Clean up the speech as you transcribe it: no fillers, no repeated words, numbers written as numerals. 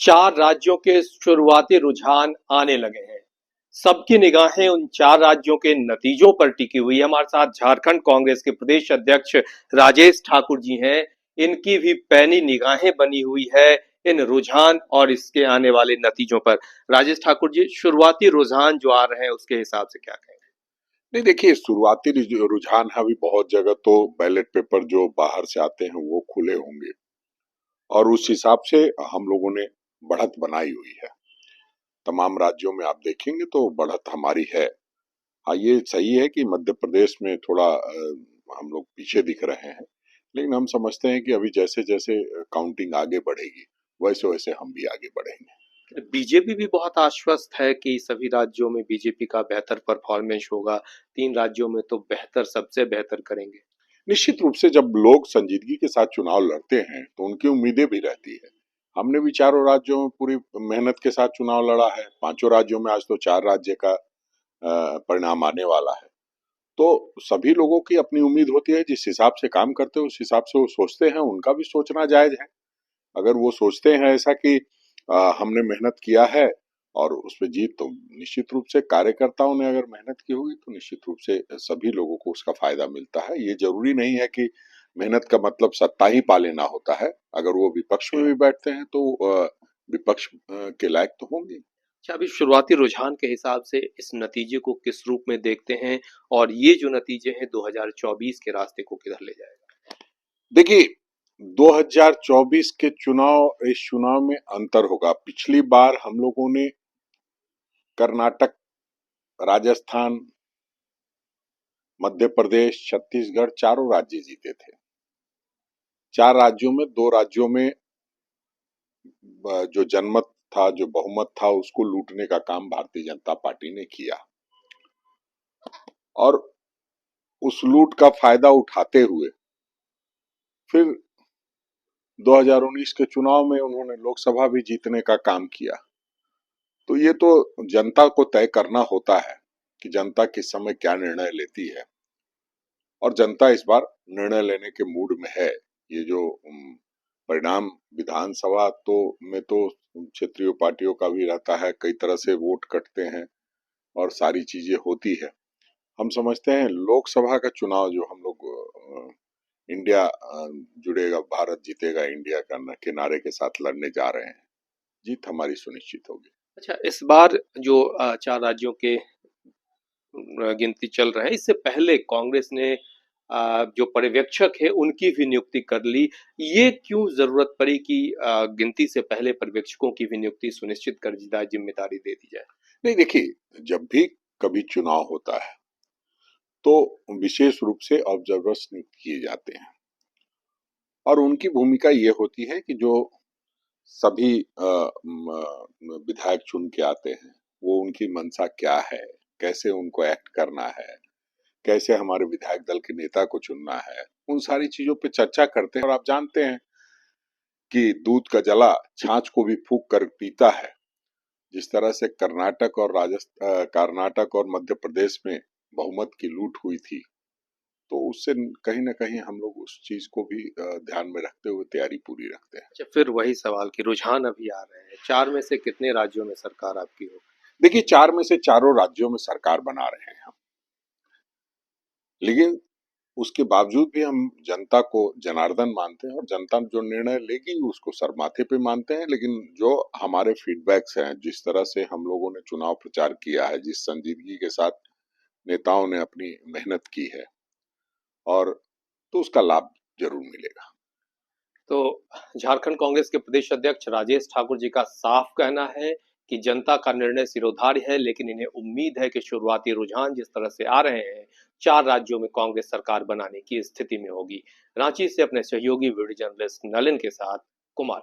चार राज्यों के शुरुआती रुझान आने लगे हैं। सबकी निगाहें उन चार राज्यों के नतीजों पर टिकी हुई है। हमारे साथ झारखंड कांग्रेस के प्रदेश अध्यक्ष राजेश ठाकुर जी हैं। इनकी भी पैनी निगाहें बनी हुई है इन रुझान और इसके आने वाले नतीजों पर। राजेश ठाकुर जी, शुरुआती रुझान जो आ रहे हैं उसके हिसाब से क्या कहेंगे? नहीं, देखिए, शुरुआती रुझान है। अभी बहुत जगह तो बैलेट पेपर जो बाहर से आते हैं वो खुले होंगे और उस हिसाब से हम लोगों ने बढ़त बनाई हुई है। तमाम राज्यों में आप देखेंगे तो बढ़त हमारी है। हाँ, ये सही है कि मध्य प्रदेश में थोड़ा हम लोग पीछे दिख रहे हैं, लेकिन हम समझते हैं कि अभी जैसे जैसे काउंटिंग आगे बढ़ेगी वैसे वैसे हम भी आगे बढ़ेंगे। बीजेपी भी बहुत आश्वस्त है कि सभी राज्यों में बीजेपी का बेहतर परफॉर्मेंस होगा। 3 राज्यों में तो बेहतर, सबसे बेहतर करेंगे। निश्चित रूप से जब लोग संजीदगी के साथ चुनाव लड़ते हैं तो उनकी उम्मीदें भी रहती है। हमने भी चारों राज्यों में पूरी मेहनत के साथ चुनाव लड़ा है। पांचों राज्यों में आज तो 4 राज्य का परिणाम आने वाला है। तो सभी लोगों की अपनी उम्मीद होती है, जिस हिसाब से काम करते हैं उस हिसाब से वो सोचते हैं। उनका भी सोचना जायज है। अगर वो सोचते हैं ऐसा कि हमने मेहनत किया है और उसमें जीत, तो निश्चित रूप से कार्यकर्ताओं ने अगर मेहनत की होगी तो निश्चित रूप से सभी लोगों को उसका फायदा मिलता है। ये जरूरी नहीं है कि मेहनत का मतलब सत्ता ही पा लेना होता है। अगर वो विपक्ष में भी बैठते हैं तो विपक्ष के लायक तो होंगे। अच्छा, अभी शुरुआती रुझान के हिसाब से इस नतीजे को किस रूप में देखते हैं और ये जो नतीजे हैं 2024 के रास्ते को किधर ले जाएगा? देखिए, 2024 के इस चुनाव में अंतर होगा। पिछली बार हम लोगों ने कर्नाटक, राजस्थान, मध्य प्रदेश, छत्तीसगढ़ चारों राज्य जीते थे। 4 राज्यों में 2 राज्यों में जो जनमत था, जो बहुमत था, उसको लूटने का काम भारतीय जनता पार्टी ने किया और उस लूट का फायदा उठाते हुए फिर 2019 के चुनाव में उन्होंने लोकसभा भी जीतने का काम किया। तो ये तो जनता को तय करना होता है कि जनता किस समय क्या निर्णय लेती है और जनता इस बार निर्णय लेने के मूड में है। ये जो परिणाम विधानसभा तो में तो क्षेत्रीय पार्टियों का भी रहता है, कई तरह से वोट कटते हैं और सारी चीजें होती है। हम समझते हैं लोकसभा का चुनाव जो हम लोग इंडिया जुड़ेगा, भारत जीतेगा इंडिया का के नारे के साथ लड़ने जा रहे हैं, जीत हमारी सुनिश्चित होगी। अच्छा, इस बार जो 4 राज्यों के गिनती चल रहे हैं, इससे पहले कांग्रेस ने जो पर्यवेक्षक है उनकी भी नियुक्ति कर ली। ये क्यों जरूरत पड़ी कि गिनती से पहले पर्यवेक्षकों की भी नियुक्ति सुनिश्चित कर दी जाए, जिम्मेदारी दे दी जाए? नहीं, देखिए, जब भी कभी चुनाव होता है तो विशेष रूप से ऑब्जर्वर्स नियुक्त किए जाते हैं और उनकी भूमिका ये होती है कि जो सभी विधायक चुन के आते हैं वो उनकी मंशा क्या है, कैसे उनको एक्ट करना है, कैसे हमारे विधायक दल के नेता को चुनना है, उन सारी चीजों पे चर्चा करते हैं। और आप जानते हैं कि दूध का जला छाछ को भी फूंक कर पीता है। जिस तरह से कर्नाटक और मध्य प्रदेश में बहुमत की लूट हुई थी, तो उससे कहीं ना कहीं हम लोग उस चीज को भी ध्यान में रखते हुए तैयारी पूरी रखते हैं। अच्छा, फिर वही सवाल कि रुझान अभी आ रहे हैं, 4 में से कितने राज्यों में सरकार आपकी होगी? देखिए, 4 में से चारों राज्यों में सरकार बना रहे हैं हम, लेकिन उसके बावजूद भी हम जनता को जनार्दन मानते हैं और जनता जो निर्णय लेगी उसको सर माथे पे मानते हैं। लेकिन जो हमारे फीडबैक्स हैं, जिस तरह से हम लोगों ने चुनाव प्रचार किया है, जिस संजीदगी के साथ नेताओं ने अपनी मेहनत की है, और तो उसका लाभ जरूर मिलेगा। तो झारखंड कांग्रेस के प्रदेश अध्यक्ष राजेश ठाकुर जी का साफ कहना है कि जनता का निर्णय सिरोधार्य है, लेकिन इन्हें उम्मीद है कि शुरुआती रुझान जिस तरह से आ रहे हैं, 4 राज्यों में कांग्रेस सरकार बनाने की स्थिति में होगी। रांची से अपने सहयोगी वीडियो जर्नलिस्ट नलिन के साथ कुमार।